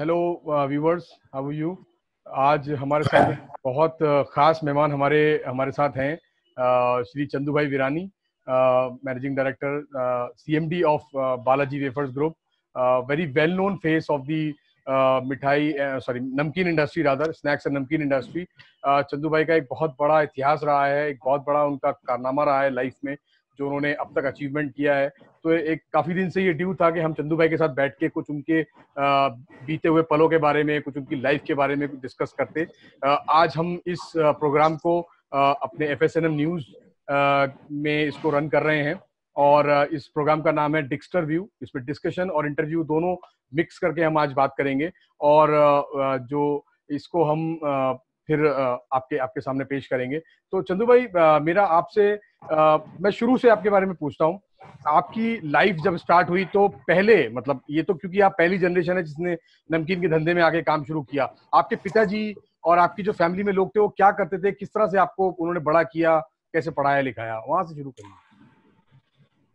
Hello viewers, how are you. आज हमारे साथ एक बहुत खास मेहमान हमारे हमारे साथ हैं, श्री चंदू भाई Virani, managing director CMD of Balaji wafers group, very well known face of the मिठाई सॉरी नमकीन इंडस्ट्री, रादर स्नैक्स एंड नमकीन इंडस्ट्री। चंदू भाई का एक बहुत बड़ा इतिहास रहा है, एक बहुत बड़ा उनका कारनामा रहा है लाइफ में, जो उन्होंने अब तक अचीवमेंट किया है। तो एक काफी दिन से ये ड्यू था कि हम चंदू भाई के साथ बैठ के कुछ उनके बीते हुए पलों के बारे में, कुछ उनकी लाइफ के बारे में डिस्कस करते। आज हम इस प्रोग्राम को अपने एफएसएनएम न्यूज में इसको रन कर रहे हैं, और इस प्रोग्राम का नाम है डिक्स्टर व्यू। इसमें डिस्कशन और इंटरव्यू दोनों मिक्स करके हम आज बात करेंगे, और जो इसको हम फिर आपके आपके सामने पेश करेंगे। तो चंदू भाई, मेरा आपसे मैं शुरू से आपके बारे में पूछता हूँ। आपकी लाइफ जब स्टार्ट हुई तो पहले, मतलब ये तो क्योंकि आप पहली जनरेशन है जिसने नमकीन के धंधे में आके काम शुरू किया, आपके पिताजी और आपकी जो फैमिली में लोग थे वो क्या करते थे, किस तरह से आपको उन्होंने बड़ा किया, कैसे पढ़ाया लिखाया, वहां से शुरू करिए।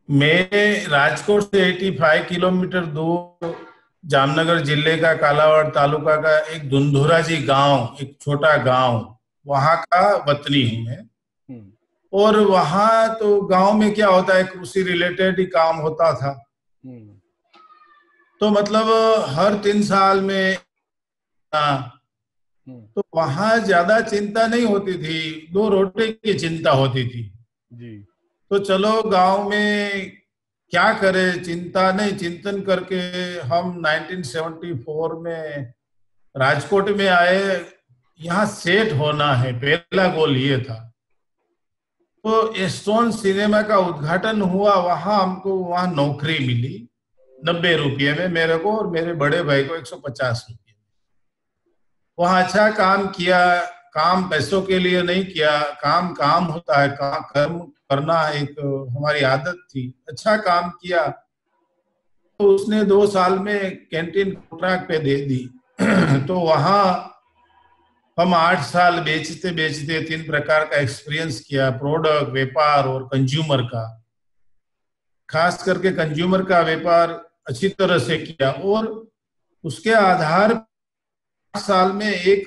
मैं राजकोट से 85 किलोमीटर दूर जामनगर जिले का कालावाड़ तालुका का एक धुंधुरा जी गांव, एक छोटा गांव, वहां का वतनी हूं मैं। और वहां तो गांव में क्या होता है, कृषि रिलेटेड ही काम होता था। तो मतलब हर 3 साल में तो वहां ज्यादा चिंता नहीं होती थी, 2 रोटी की चिंता होती थी जी। तो चलो गांव में क्या करे, चिंता नहीं, चिंतन करके हम 1974 में राजकोट में आए। यहाँ सेट होना है, पहला गोल ये था। तो एस्टोन सिनेमा का उद्घाटन हुआ, वहां हमको वहां नौकरी मिली 90 रुपये में, मेरे को और मेरे बड़े भाई को 150 रुपये। वहां अच्छा काम किया। काम पैसों के लिए नहीं किया, काम काम होता है, काम कर्म करना एक हमारी आदत थी। अच्छा काम किया तो उसने 2 साल में कैंटीन कॉन्ट्रैक्ट पे दे दी। तो वहां हम 8 साल बेचते बेचते 3 प्रकार का एक्सपीरियंस किया, प्रोडक्ट, व्यापार और कंज्यूमर का। खास करके कंज्यूमर का व्यापार अच्छी तरह से किया, और उसके आधार 8 साल में एक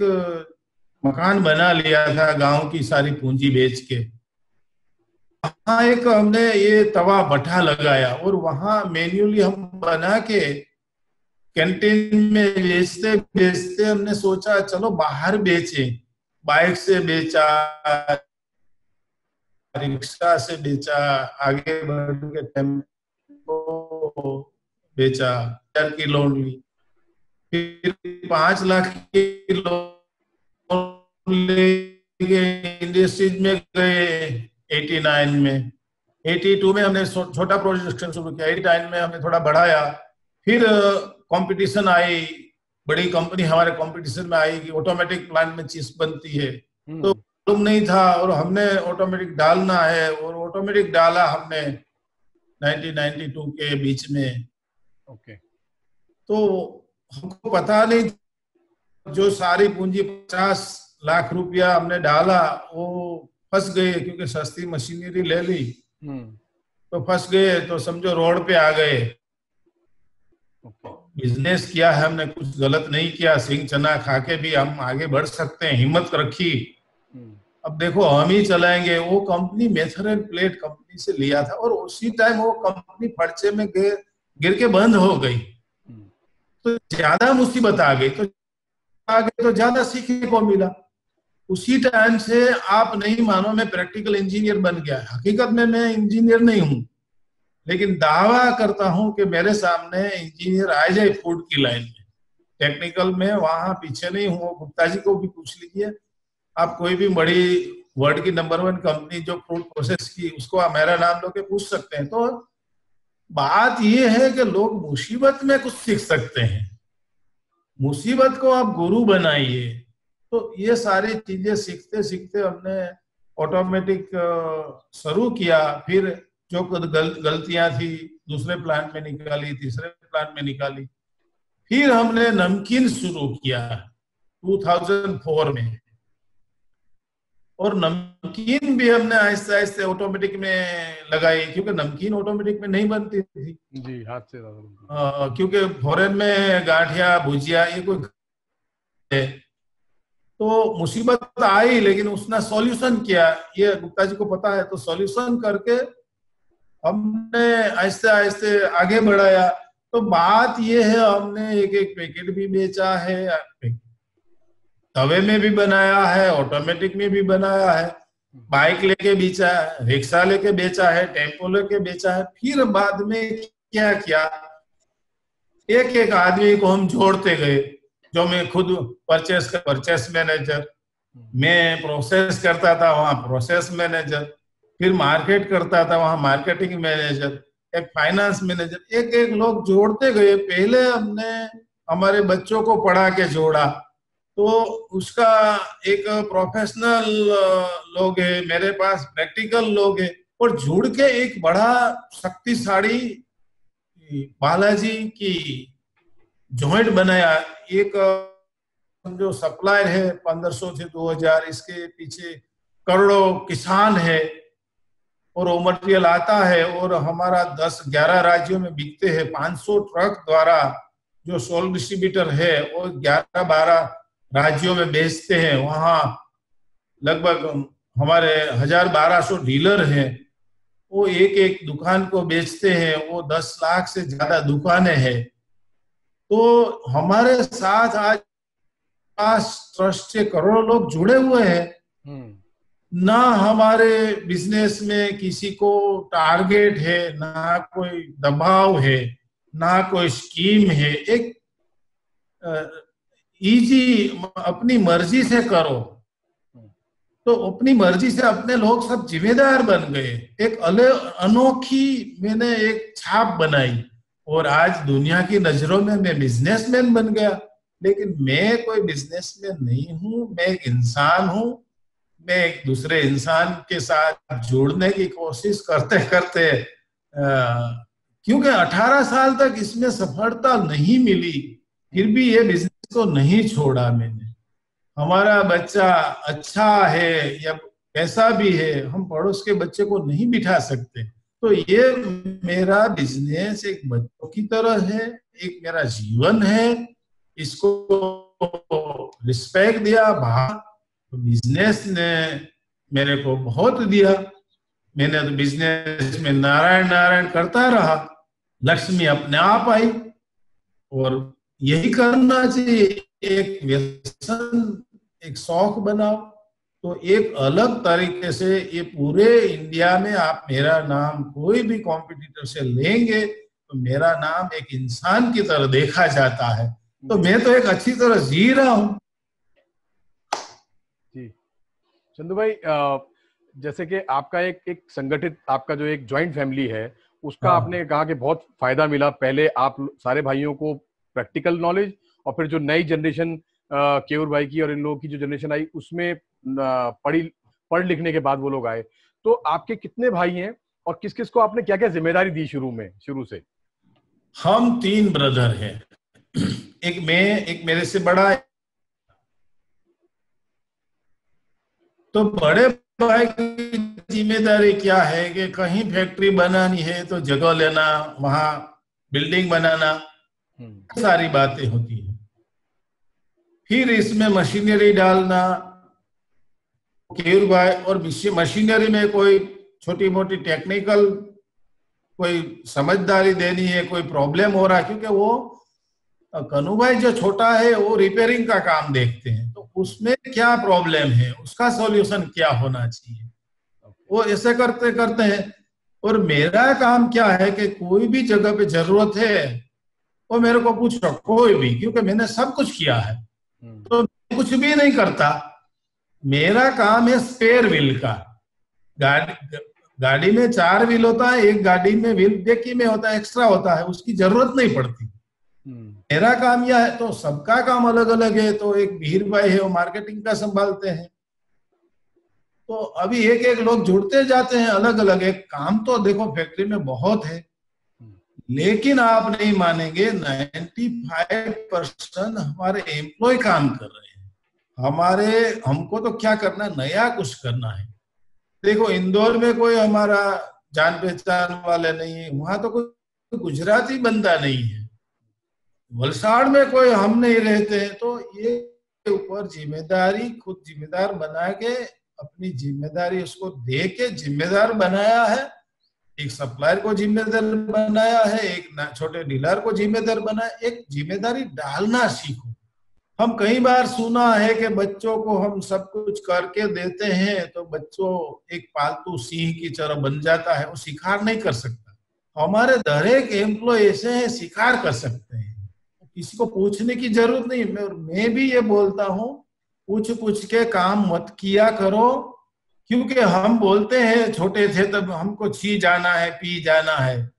मकान बना लिया था गांव की सारी पूंजी बेच के। वहां एक हमने ये तवा भट्ठा लगाया, और वहां मैन्युअली हम बना के कैंटीन में बेचते बेचते हमने सोचा चलो बाहर बेचें। बाइक से बेचा, रिक्शा से बेचा, आगे बढ़ के टेम्पो बेचा, 4 की लोन ली, फिर 5 लाख की लोन लेके इंडस्ट्रीज में गए। 89 में, 82 में हमने छोटा प्रोजेक्ट शुरू किया, 89 में हमने थोड़ा बढ़ाया। फिर कंपटीशन आई, बड़ी कंपनी हमारे कंपटीशन में आई कि ऑटोमेटिक प्लांट में चीज बनती है। तो मालूम नहीं था, और हमने ऑटोमेटिक डालना है, और ऑटोमेटिक डाला हमने 1992 के बीच में। ओके। तो हमको पता नहीं, जो सारी पूंजी 50 लाख रुपया हमने डाला वो फंस गए, क्योंकि सस्ती मशीनरी ले ली तो फंस गए। तो समझो रोड पे आ गए। बिजनेस किया है हमने, कुछ गलत नहीं किया, सिंह चना खा के भी हम आगे बढ़ सकते हैं, हिम्मत रखी। अब देखो हम ही चलाएंगे। वो कंपनी मेथर एंड प्लेट कंपनी से लिया था, और उसी टाइम वो कंपनी पर्चे में गिर के बंद हो गई। तो ज्यादा मुसीबत आ गई, तो आगे तो ज्यादा सीखने को मिला। उसी टाइम से आप नहीं मानो, मैं प्रैक्टिकल इंजीनियर बन गया। हकीकत में मैं इंजीनियर नहीं हूं, लेकिन दावा करता हूं कि मेरे सामने इंजीनियर आ जाए फूड की लाइन में, टेक्निकल में, वहां पीछे नहीं हूं। गुप्ता जी को भी पूछ लीजिए, आप कोई भी बड़ी वर्ल्ड की नंबर 1 कंपनी जो फूड प्रोसेस की, उसको मेरा नाम लो के पूछ सकते हैं। तो बात यह है कि लोग मुसीबत में कुछ सीख सकते हैं, मुसीबत को आप गुरु बनाइए। तो ये सारी चीजें सीखते सीखते हमने ऑटोमेटिक शुरू किया। फिर जो गलतियां थी दूसरे प्लांट में निकाली, तीसरे प्लांट में निकाली। फिर हमने नमकीन शुरू किया 2004 में। और नमकीन भी हमने आहिस्ते आहिस्ते ऑटोमेटिक में लगाई, क्योंकि नमकीन ऑटोमेटिक में नहीं बनती थी जी, हाथ से ज्यादा क्योंकि फॉरेन में गांठिया भुजिया ये कोई है। तो मुसीबत आई, लेकिन उसने सॉल्यूशन किया, ये गुप्ता जी को पता है, तो सॉल्यूशन करके हमने आहिस्ते आहिस्ते आगे बढ़ाया। तो बात ये है, हमने एक एक पैकेट भी बेचा है, तवे में भी बनाया है, ऑटोमेटिक में भी बनाया है, बाइक लेके बेचा है, रिक्शा लेके बेचा है, टेम्पो लेके बेचा है। फिर बाद में क्या किया, एक एक आदमी को हम जोड़ते गए, जो मैं खुद परचेस मैनेजर, मैं प्रोसेस करता था वहां प्रोसेस मैनेजर, फिर मार्केट करता था वहां मार्केटिंग मैनेजर, एक फाइनेंस मैनेजर, एक एक लोग जोड़ते गए। पहले हमने हमारे बच्चों को पढ़ा के जोड़ा, तो उसका एक प्रोफेशनल लोग है, मेरे पास प्रैक्टिकल लोग है, और जुड़ के एक बड़ा शक्तिशाली बालाजी की जॉइंट बनाया। एक जो सप्लायर है 1500 से 2000, इसके पीछे करोड़ों किसान है, और वो मटेरियल आता है और हमारा 10-11 राज्यों में बिकते हैं। 500 ट्रक द्वारा जो सोल डिस्ट्रीब्यूटर है वो 11-12 राज्यों में बेचते हैं। वहां लगभग हमारे 1000-1200 डीलर हैं, वो एक एक दुकान को बेचते हैं, वो 10 लाख से ज्यादा दुकानें हैं। तो हमारे साथ आज ट्रस्ट से करोड़ों लोग जुड़े हुए हैं। ना हमारे बिजनेस में किसी को टारगेट है, ना कोई दबाव है, ना कोई स्कीम है। एक इजी, अपनी मर्जी से करो, तो अपनी मर्जी से अपने लोग सब जिम्मेदार बन गए। एक अलग अनोखी मैंने एक छाप बनाई, और आज दुनिया की नजरों में मैं बिजनेसमैन बन गया। लेकिन मैं कोई बिजनेसमैन नहीं हूं, मैं एक इंसान हूं। मैं एक दूसरे इंसान के साथ जुड़ने की कोशिश करते करते क्योंकि 18 साल तक इसमें सफलता नहीं मिली, फिर भी ये बिजनेस को नहीं छोड़ा मैंने। हमारा बच्चा अच्छा है या कैसा भी है, हम पड़ोस के बच्चे को नहीं बिठा सकते। तो ये मेरा बिजनेस एक बच्चों की तरह है, एक मेरा जीवन है। इसको रिस्पेक्ट दिया, तो बिजनेस ने मेरे को बहुत दिया। मैंने तो बिजनेस में नारायण नारायण करता रहा, लक्ष्मी अपने आप आई। और यही करना चाहिए, एक व्यसन, एक शौक बनाओ। तो एक अलग तरीके से ये पूरे इंडिया में आप मेरा नाम कोई भी कॉम्पिटिटर से लेंगे तो मेरा नाम एक इंसान की तरह देखा जाता है। तो मैं तो एक अच्छी तरह जी रहा हूं। जी चंदू भाई, जैसे कि आपका एक संगठित, आपका जो एक जॉइंट फैमिली है, उसका आपने कहा कि बहुत फायदा मिला। पहले आप सारे भाइयों को प्रैक्टिकल नॉलेज, और फिर जो नई जनरेशन केयूर भाई की और इन लोगों की जो जनरेशन आई, उसमें पढ़ लिखने के बाद वो लोग आए। तो आपके कितने भाई हैं और किस किस को आपने क्या क्या जिम्मेदारी दी शुरू से? हम 3 ब्रदर हैं, एक मैं, एक मेरे से बड़ा। तो बड़े भाई की जिम्मेदारी क्या है कि कहीं फैक्ट्री बनानी है तो जगह लेना, वहां बिल्डिंग बनाना, सारी बातें होती है। फिर इसमें मशीनरी डालना, केयूर भाई, और मशीनरी में कोई छोटी मोटी टेक्निकल कोई समझदारी देनी है, कोई प्रॉब्लम हो रहा है, क्योंकि वो कन्हू भाई जो छोटा है वो रिपेयरिंग का काम देखते हैं, तो उसमें क्या प्रॉब्लम है, उसका सॉल्यूशन क्या होना चाहिए, वो ऐसे करते करते हैं। और मेरा काम क्या है कि कोई भी जगह पे जरूरत है वो मेरे को पूछो, कोई भी, क्योंकि मैंने सब कुछ किया है, तो कुछ भी नहीं करता। मेरा काम है स्पेयर व्हील का। गाड़ी में 4 व्हील होता है, एक गाड़ी में व्हील डिक्की में होता है, एक्स्ट्रा होता है, उसकी जरूरत नहीं पड़ती। मेरा काम यह है, तो सबका काम अलग अलग है। तो एक वीर भाई है, वो मार्केटिंग का संभालते हैं। तो अभी एक एक लोग जुड़ते जाते हैं अलग अलग। एक काम तो देखो फैक्ट्री में बहुत है, लेकिन आप नहीं मानेंगे 95% हमारे एम्प्लॉय काम कर रहे हैं। हमको तो क्या करना है, नया कुछ करना है। देखो इंदौर में कोई हमारा जान पहचान वाले नहीं है, वहां तो कोई गुजराती बंदा नहीं है, वलसाड़ में कोई हम नहीं रहते हैं। तो ये ऊपर जिम्मेदारी, खुद जिम्मेदार बना के, अपनी जिम्मेदारी उसको दे के जिम्मेदार बनाया है। एक सप्लायर को जिम्मेदार बनाया है, एक छोटे डीलर को जिम्मेदार बनाया। एक जिम्मेदारी डालना सीखो। हम कई बार सुना है कि बच्चों को हम सब कुछ करके देते हैं तो बच्चों एक पालतू सिंह की तरह बन जाता है, वो शिकार नहीं कर सकता। हमारे हर एक एम्प्लॉय ऐसे हैं, शिकार कर सकते हैं, किसी को पूछने की जरूरत नहीं। मैं भी ये बोलता हूँ, पूछ के काम मत किया करो, क्योंकि हम बोलते हैं छोटे थे तब हमको छी जाना है, पी जाना है।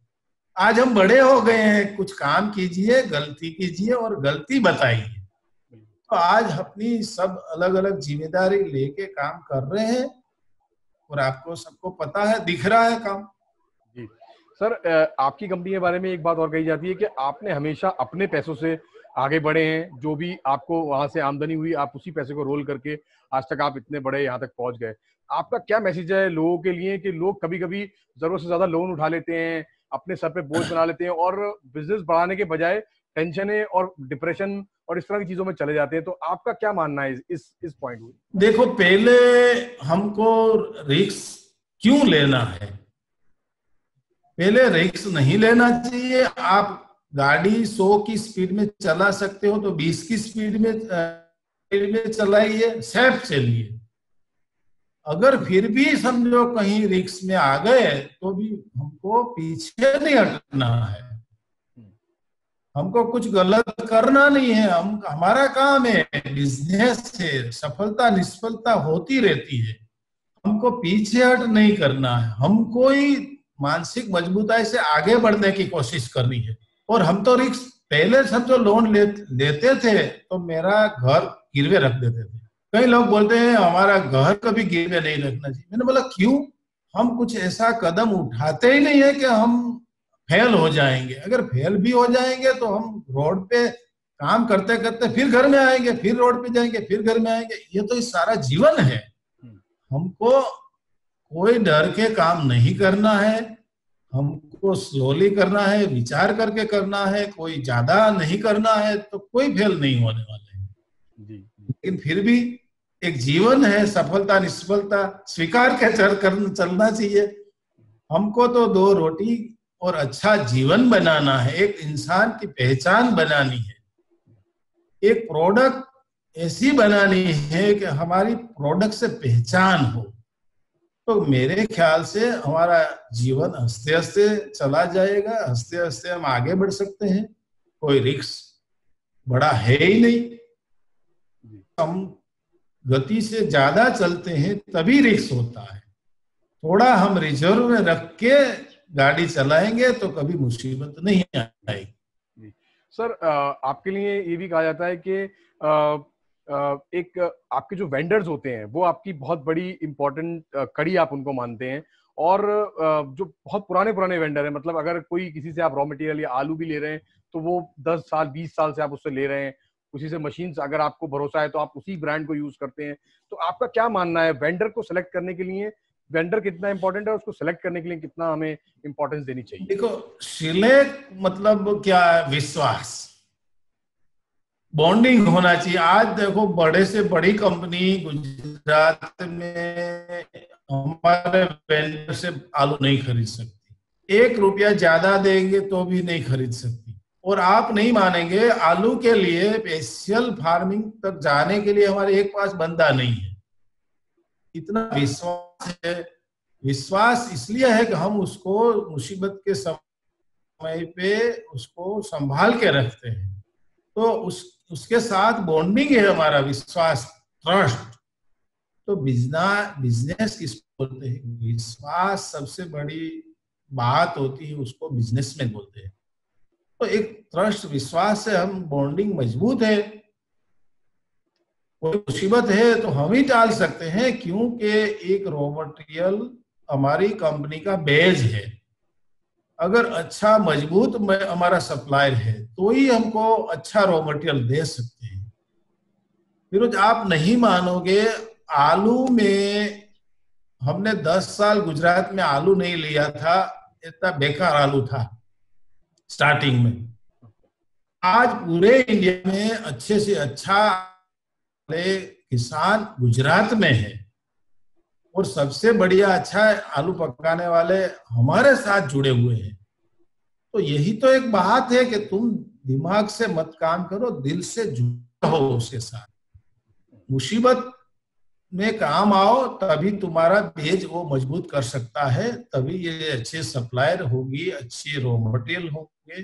आज हम बड़े हो गए हैं, कुछ काम कीजिए, गलती कीजिए और गलती बताइए। तो आज अपनी सब अलग अलग जिम्मेदारी लेके काम कर रहे हैं और आपको सबको पता है, दिख रहा है काम। जी सर, आपकी कंपनी के बारे में एक बात और कही जाती है कि आपने हमेशा अपने पैसों से आगे बढ़े हैं। जो भी आपको वहां से आमदनी हुई, आप उसी पैसे को रोल करके आज तक आप इतने बड़े यहाँ तक पहुंच गए। आपका क्या मैसेज है लोगों के लिए कि लोग कभी कभी जरूरत से ज्यादा लोन उठा लेते हैं, अपने सर पे बोझ बना लेते हैं और बिजनेस बढ़ाने के बजाय टेंशन और डिप्रेशन और इस तरह की चीजों में चले जाते हैं। तो आपका क्या मानना है इस पॉइंट में? देखो, पहले हमको रिस्क क्यों लेना है? पहले रिस्क नहीं लेना चाहिए। आप गाड़ी 100 की स्पीड में चला सकते हो तो 20 की स्पीड में चलाइए, सेफ चलिए। अगर फिर भी समझो कहीं रिस्क में आ गए तो भी हमको पीछे नहीं हटना है। हमको कुछ गलत करना नहीं है। हमारा काम है, बिजनेस है, सफलता निष्फलता होती रहती है। हमको पीछे हट नहीं करना है, हमको ही मानसिक मजबूताई से आगे बढ़ने की कोशिश करनी है। और हम तो रिस्क पहले सब जो लोन लेते थे तो मेरा घर गिरवे रख देते थे। कई लोग बोलते हैं हमारा घर कभी गिरवे नहीं रखना चाहिए। मैंने बोला क्यों? हम कुछ ऐसा कदम उठाते ही नहीं है कि हम फेल हो जाएंगे। अगर फेल भी हो जाएंगे तो हम रोड पे काम करते करते फिर घर में आएंगे, फिर रोड पे जाएंगे, फिर घर में आएंगे। ये तो इस सारा जीवन है। हमको कोई डर के काम नहीं करना है, हमको स्लोली करना है, विचार करके करना है। कोई ज्यादा नहीं करना है तो कोई फेल नहीं होने वाले हैं। लेकिन फिर भी एक जीवन है, सफलता निष्फलता स्वीकार के चलना चाहिए। हमको तो 2 रोटी और अच्छा जीवन बनाना है, एक इंसान की पहचान बनानी है, एक प्रोडक्ट ऐसी बनानी है कि हमारी प्रोडक्ट से पहचान हो। तो मेरे ख्याल से हमारा जीवन हंसते हंसते चला जाएगा, हंसते हंसते हम आगे बढ़ सकते हैं। कोई रिस्क बड़ा है ही नहीं। हम गति से ज्यादा चलते हैं तभी रिस्क होता है। थोड़ा हम रिजर्व में रख के गाड़ी चलाएंगे तो कभी मुसीबत नहीं आएगी। सर, आपके लिए ये भी कहा जाता है कि एक आपके जो वेंडर्स होते हैं वो आपकी बहुत बड़ी इंपॉर्टेंट कड़ी आप उनको मानते हैं। और जो बहुत पुराने पुराने वेंडर हैं, मतलब अगर कोई किसी से आप रॉ मटेरियल या आलू भी ले रहे हैं तो वो 10 साल 20 साल से आप उससे ले रहे हैं। उसी से मशीन से अगर आपको भरोसा है तो आप उसी ब्रांड को यूज करते हैं। तो आपका क्या मानना है वेंडर को सिलेक्ट करने के लिए? वेंडर कितना इंपॉर्टेंट है, उसको सिलेक्ट करने के लिए कितना हमें इंपॉर्टेंस देनी चाहिए? देखो, सिलेक्ट मतलब क्या है? विश्वास, बॉन्डिंग होना चाहिए। आज देखो बड़े से बड़ी कंपनी गुजरात में हमारे वेंडर से आलू नहीं खरीद सकती। 1 रुपया ज्यादा देंगे तो भी नहीं खरीद सकती। और आप नहीं मानेंगे, आलू के लिए स्पेशल फार्मिंग तक जाने के लिए हमारे एक पास बंदा नहीं है। इतना विश्वास है। विश्वास इसलिए है कि हम उसको मुसीबत के समय पे उसको संभाल के रखते हैं। तो उसके साथ बॉन्डिंग है हमारा, विश्वास, ट्रस्ट। तो बिजनेस किसको बोलते हैं? विश्वास सबसे बड़ी बात होती है, उसको बिजनेस में बोलते हैं। तो एक ट्रस्ट, विश्वास से हम बॉन्डिंग मजबूत है। कोई मुसीबत है तो हम ही टाल सकते हैं, क्योंकि एक रॉ मटेरियल हमारी कंपनी का बेस है। अगर अच्छा मजबूत हमारा सप्लायर है तो ही हमको अच्छा रॉ मटेरियल दे सकते हैं। फिरोज, आप नहीं मानोगे, आलू में हमने 10 साल गुजरात में आलू नहीं लिया था, इतना बेकार आलू था स्टार्टिंग में। आज पूरे इंडिया में अच्छे से अच्छा किसान गुजरात में है, और सबसे बढ़िया अच्छा आलू पकाने वाले हमारे साथ जुड़े हुए हैं। तो यही तो एक बात है कि तुम दिमाग से मत काम करो, दिल से जुड़े हो उसके साथ। मुसीबत में काम आओ, तभी तुम्हारा बेज वो मजबूत कर सकता है, तभी ये अच्छे सप्लायर होगी, अच्छे रॉ मटेरियल होंगे,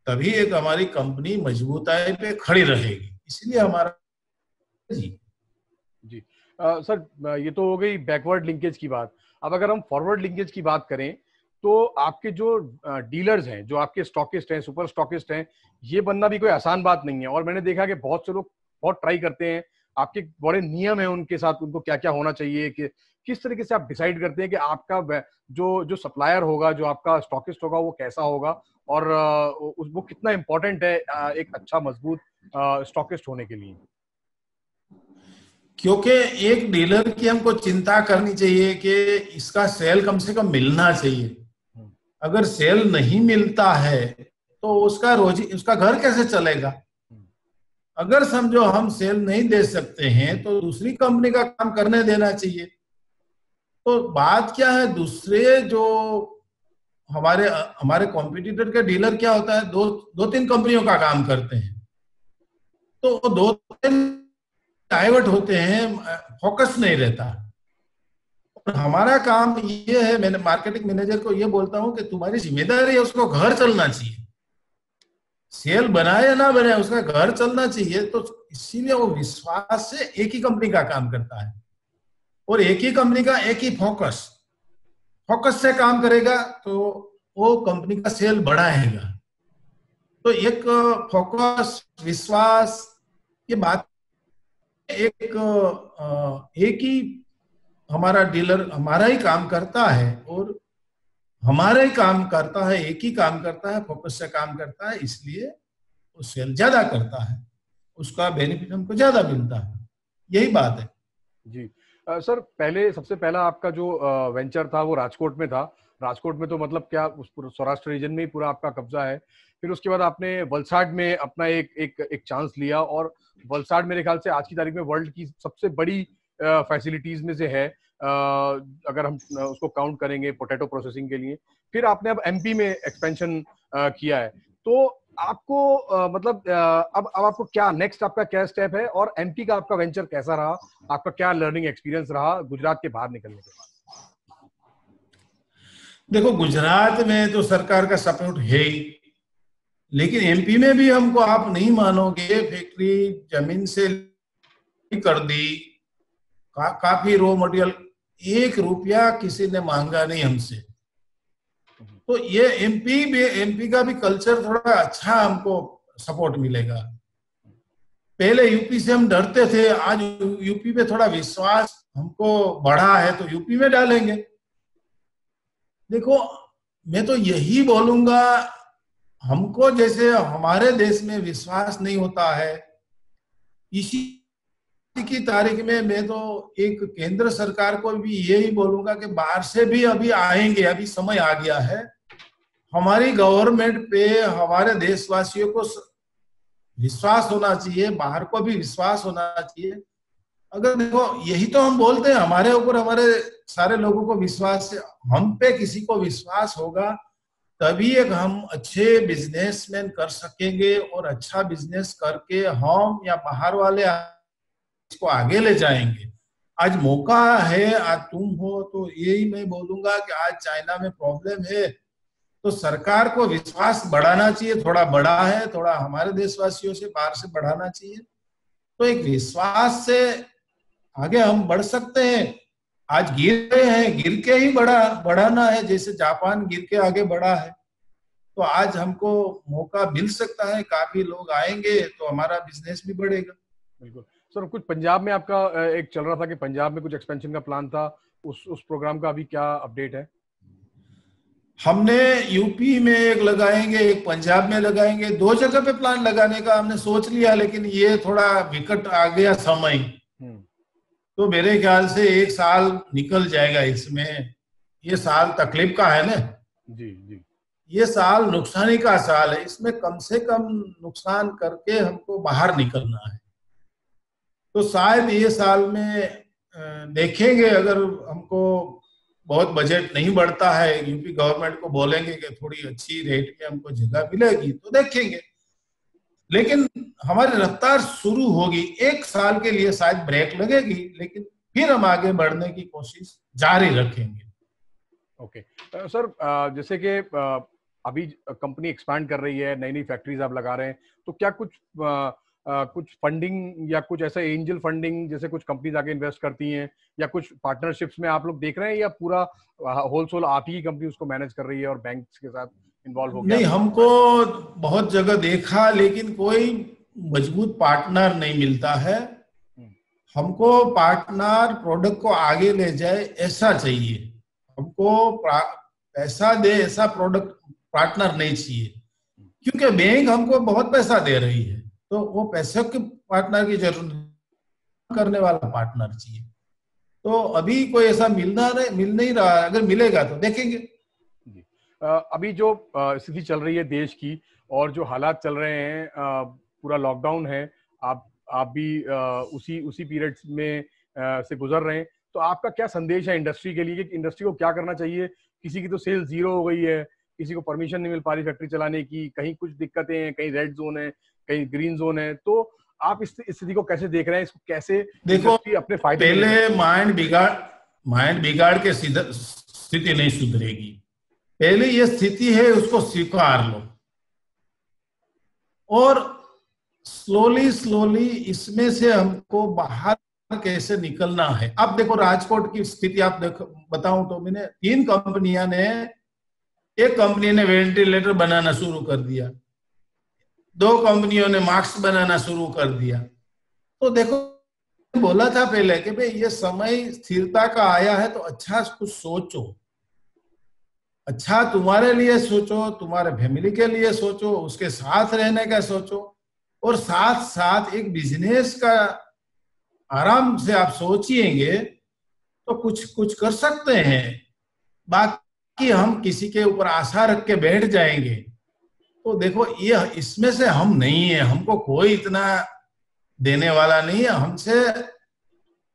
तभी एक हमारी कंपनी मजबूताई पे खड़ी रहेगी। इसलिए हमारा जी जी सर, ये तो हो गई बैकवर्ड लिंकेज की बात। अब अगर हम फॉरवर्ड लिंकेज की बात करें, तो आपके जो डीलर्स हैं, जो आपके स्टॉकिस्ट हैं, सुपर स्टॉकिस्ट हैं, ये बनना भी कोई आसान बात नहीं है। और मैंने देखा कि बहुत से लोग बहुत ट्राई करते हैं। आपके बड़े नियम है उनके साथ, उनको क्या क्या होना चाहिए, कि किस तरीके से आप डिसाइड करते हैं कि आपका जो जो सप्लायर होगा, जो आपका स्टॉकिस्ट होगा, वो कैसा होगा, और वो कितना इंपॉर्टेंट है एक अच्छा मजबूत स्टॉकिस्ट होने के लिए। क्योंकि एक डीलर की हमको चिंता करनी चाहिए कि इसका सेल कम से कम मिलना चाहिए। अगर सेल नहीं मिलता है तो उसका रोजी उसका घर कैसे चलेगा? अगर समझो हम सेल नहीं दे सकते हैं तो दूसरी कंपनी का काम करने देना चाहिए। तो बात क्या है, दूसरे जो हमारे हमारे कॉम्पिटिटर के डीलर क्या होता है, दो दो तीन कंपनियों का काम करते हैं, तो वो दो तीन डाइवर्ट होते हैं, फोकस नहीं रहता। और हमारा काम ये है, मैंने मार्केटिंग मैनेजर को ये बोलता हूँ कि तुम्हारी जिम्मेदारी है, उसको घर चलना चाहिए। सेल बनाए या ना बनाए, उसका घर चलना चाहिए। तो इसीलिए वो विश्वास से एक ही कंपनी का काम करता है, और एक ही कंपनी का एक ही फोकस फोकस से काम करेगा, तो वो कंपनी का सेल बढ़ाएगा। तो एक फोकस, विश्वास, ये बात, एक ही हमारा डीलर हमारा ही काम करता है, और हमारा ही काम करता है, एक ही काम करता है, फोकस से काम करता है, इसलिए वो सेल ज्यादा करता है, उसका बेनिफिट हमको ज्यादा मिलता है। यही बात है। जी सर, पहले सबसे पहला आपका जो वेंचर था वो राजकोट में था। राजकोट में तो मतलब क्या, उस पूरे सौराष्ट्र रीजन में ही पूरा आपका कब्जा है। फिर उसके बाद आपने वलसाड में अपना एक एक एक चांस लिया, और वलसाड मेरे ख्याल से आज की तारीख में वर्ल्ड की सबसे बड़ी फैसिलिटीज में से है, अगर हम उसको काउंट करेंगे पोटैटो प्रोसेसिंग के लिए। फिर आपने अब एमपी में एक्सपेंशन किया है। तो आपको मतलब अब आपको क्या नेक्स्ट, आपका क्या स्टेप है, और एमपी का आपका वेंचर कैसा रहा, आपका क्या लर्निंग एक्सपीरियंस रहा गुजरात के बाहर निकलने के बाद? देखो, गुजरात में तो सरकार का सपोर्ट है ही, लेकिन एमपी में भी हमको, आप नहीं मानोगे, फैक्ट्री जमीन से कर दी, काफी रॉ मटेरियल, 1 रुपया किसी ने मांगा नहीं हमसे। तो ये एमपी का भी कल्चर थोड़ा अच्छा हमको सपोर्ट मिलेगा। पहले यूपी से हम डरते थे, आज यूपी पे थोड़ा विश्वास हमको बढ़ा है, तो यूपी में डालेंगे। देखो, मैं तो यही बोलूंगा, हमको जैसे हमारे देश में विश्वास नहीं होता है, इसी की तारीख में मैं तो एक केंद्र सरकार को भी यही बोलूंगा कि बाहर से भी अभी आएंगे, अभी समय आ गया है। हमारी गवर्नमेंट पे हमारे देशवासियों को विश्वास होना चाहिए, बाहर को भी विश्वास होना चाहिए। अगर देखो, यही तो हम बोलते हैं, हमारे ऊपर हमारे सारे लोगों को विश्वास है, हम पे किसी को विश्वास होगा, तभी एक हम अच्छे बिजनेसमैन कर सकेंगे, और अच्छा बिजनेस करके हम या बाहर वाले इसको आगे ले जाएंगे। आज मौका है, आज तुम हो, तो यही मैं बोलूंगा कि आज चाइना में प्रॉब्लम है, तो सरकार को विश्वास बढ़ाना चाहिए। थोड़ा बड़ा है, थोड़ा हमारे देशवासियों से बाहर से बढ़ाना चाहिए, तो एक विश्वास से आगे हम बढ़ सकते हैं। आज गिर रहे हैं, गिर के ही बढ़ाना है, जैसे जापान गिर के आगे बढ़ा है। तो आज हमको मौका मिल सकता है, काफी लोग आएंगे, तो हमारा बिजनेस भी बढ़ेगा। बिल्कुल सर। कुछ पंजाब में आपका एक चल रहा था कि पंजाब में कुछ एक्सपेंशन का प्लान था, उस प्रोग्राम का अभी क्या अपडेट है? हमने यूपी में एक लगाएंगे, एक पंजाब में लगाएंगे, 2 जगह पे प्लांट लगाने का हमने सोच लिया, लेकिन ये थोड़ा विकट आ गया समय। तो मेरे ख्याल से 1 साल निकल जाएगा इसमें। ये साल तकलीफ का है ना जी जी। ये साल नुकसानी का साल है, इसमें कम से कम नुकसान करके हमको बाहर निकलना है। तो शायद ये साल में देखेंगे, अगर हमको बहुत बजट नहीं बढ़ता है, यूपी गवर्नमेंट को बोलेंगे कि थोड़ी अच्छी रेट में हमको जगह मिलेगी तो देखेंगे। लेकिन हमारी रफ्तार शुरू होगी, 1 साल के लिए शायद ब्रेक लगेगी, लेकिन फिर हम आगे बढ़ने की कोशिश जारी रखेंगे। ओके सर, जैसे कि अभी कंपनी एक्सपैंड कर रही है, नई नई फैक्ट्रीज आप लगा रहे हैं, तो क्या कुछ फंडिंग या कुछ ऐसा एंजल फंडिंग जैसे कुछ कंपनीज आगे इन्वेस्ट करती हैं, या कुछ पार्टनरशिप्स में आप लोग देख रहे हैं, या पूरा होलसेल आप ही कंपनी उसको मैनेज कर रही है और बैंक्स के साथ इन्वॉल्व हो गया? नहीं, हमको बहुत जगह देखा, लेकिन कोई मजबूत पार्टनर नहीं मिलता है। हमको पार्टनर प्रोडक्ट को आगे ले जाए ऐसा चाहिए, हमको पैसा दे ऐसा प्रोडक्ट पार्टनर नहीं चाहिए, क्योंकि बैंक हमको बहुत पैसा दे रही है, तो वो पैसे के पार्टनर की जरूरत करने वाला पार्टनर चाहिए। तो अभी कोई ऐसा मिल नहीं रहा है, अगर मिलेगा तो देखेंगे। अभी जो स्थिति चल रही है देश की, और जो हालात चल रहे हैं, पूरा लॉकडाउन है, आप भी उसी पीरियड में से गुजर रहे हैं, तो आपका क्या संदेश है इंडस्ट्री के लिए कि इंडस्ट्री को क्या करना चाहिए? किसी की तो सेल 0 हो गई है, किसी को परमिशन नहीं मिल पा रही फैक्ट्री चलाने की, कहीं कुछ दिक्कतें हैं, कहीं रेड जोन है, कहीं ग्रीन जोन है, तो आप इस स्थिति को कैसे देख रहे हैं? इसको कैसे देखो, अपने फायदे पहले माइंड बिगाड़ के स्थिति नहीं सुधरेगी। पहले ये स्थिति है, उसको स्वीकार लो, और स्लोली इसमें से हमको बाहर कैसे निकलना है। अब देखो राजकोट की स्थिति आप देखो, बताऊं तो मैंने 3 कंपनियां ने, एक कंपनी ने वेंटिलेटर बनाना शुरू कर दिया, 2 कंपनियों ने मास्क बनाना शुरू कर दिया। तो देखो, बोला था पहले कि भाई ये समय स्थिरता का आया है, तो अच्छा कुछ सोचो, अच्छा तुम्हारे लिए सोचो, तुम्हारे फैमिली के लिए सोचो, उसके साथ रहने का सोचो, और साथ साथ एक बिजनेस का आराम से आप सोचिएंगे तो कुछ कर सकते हैं। बाकी हम किसी के ऊपर आशा रख के बैठ जाएंगे तो देखो, ये इसमें से हम नहीं है, हमको कोई इतना देने वाला नहीं है, हमसे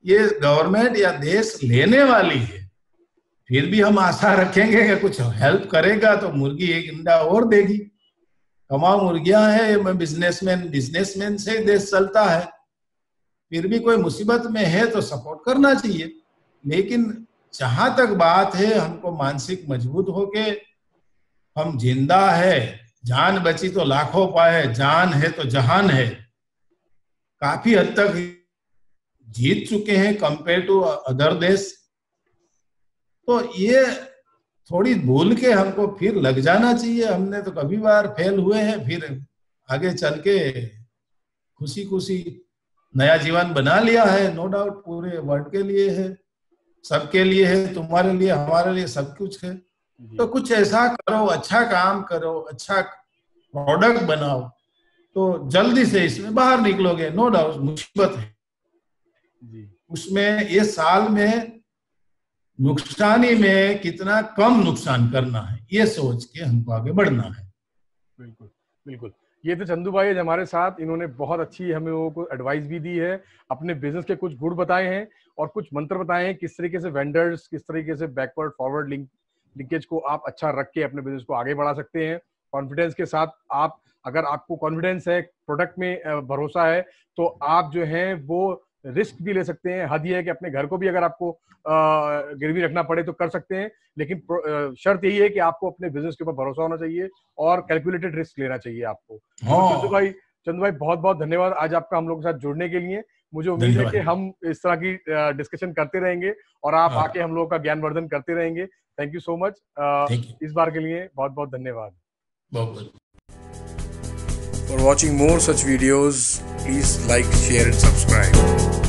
ये गवर्नमेंट या देश लेने वाली है। फिर भी हम आशा रखेंगे कि कुछ हेल्प करेगा तो मुर्गी एक अंडा और देगी। कमाओ मुर्गियां हैं, बिजनेसमैन से देश चलता है। फिर भी कोई मुसीबत में है तो सपोर्ट करना चाहिए। लेकिन जहां तक बात है, हमको मानसिक मजबूत होके, हम जिंदा है, जान बची तो लाखों पाए, जान है तो जहान है, काफी हद तक जीत चुके हैं कंपेयर टू अदर देश। तो ये थोड़ी भूल के हमको फिर लग जाना चाहिए। हमने तो कभी बार फेल हुए हैं, फिर आगे चल के खुशी खुशी नया जीवन बना लिया है। नो डाउट पूरे वर्ल्ड के लिए है, सबके लिए है, तुम्हारे लिए, हमारे लिए, सब कुछ है। तो कुछ ऐसा करो, अच्छा काम करो, अच्छा प्रोडक्ट बनाओ, तो जल्दी से इसमें बाहर निकलोगे। नो डाउट मुसीबत है उसमें, ये साल में नुकसानी में कितना कम नुकसान करना है, ये सोच के हमको आगे बढ़ना है। बिल्कुल बिल्कुल। ये तो चंदू भाई आज हमारे साथ, इन्होंने बहुत अच्छी हमें लोगों को एडवाइस भी दी है, अपने बिजनेस के कुछ गुण बताए हैं और कुछ मंत्र बताए हैं, किस तरीके से वेंडर्स, किस तरीके से बैकवर्ड फॉरवर्ड लिंकेज को आप अच्छा रख के अपने बिजनेस को आगे बढ़ा सकते हैं कॉन्फिडेंस के साथ। आप, अगर आपको कॉन्फिडेंस है, प्रोडक्ट में भरोसा है, तो आप जो है वो रिस्क भी ले सकते हैं। हद ये है कि अपने घर को भी अगर आपको गिरवी रखना पड़े तो कर सकते हैं, लेकिन शर्त यही है कि आपको अपने बिजनेस के ऊपर भरोसा होना चाहिए और कैलकुलेटेड रिस्क लेना चाहिए आपको। तो चंदू भाई बहुत बहुत धन्यवाद आज आपका हम लोगों के साथ जुड़ने के लिए। मुझे उम्मीद है कि हम इस तरह की डिस्कशन करते रहेंगे और आप आके हम लोगों का ज्ञानवर्धन करते रहेंगे। Thank you so much. इस बार के लिए बहुत बहुत धन्यवाद। For watching more such videos, please like, share and subscribe.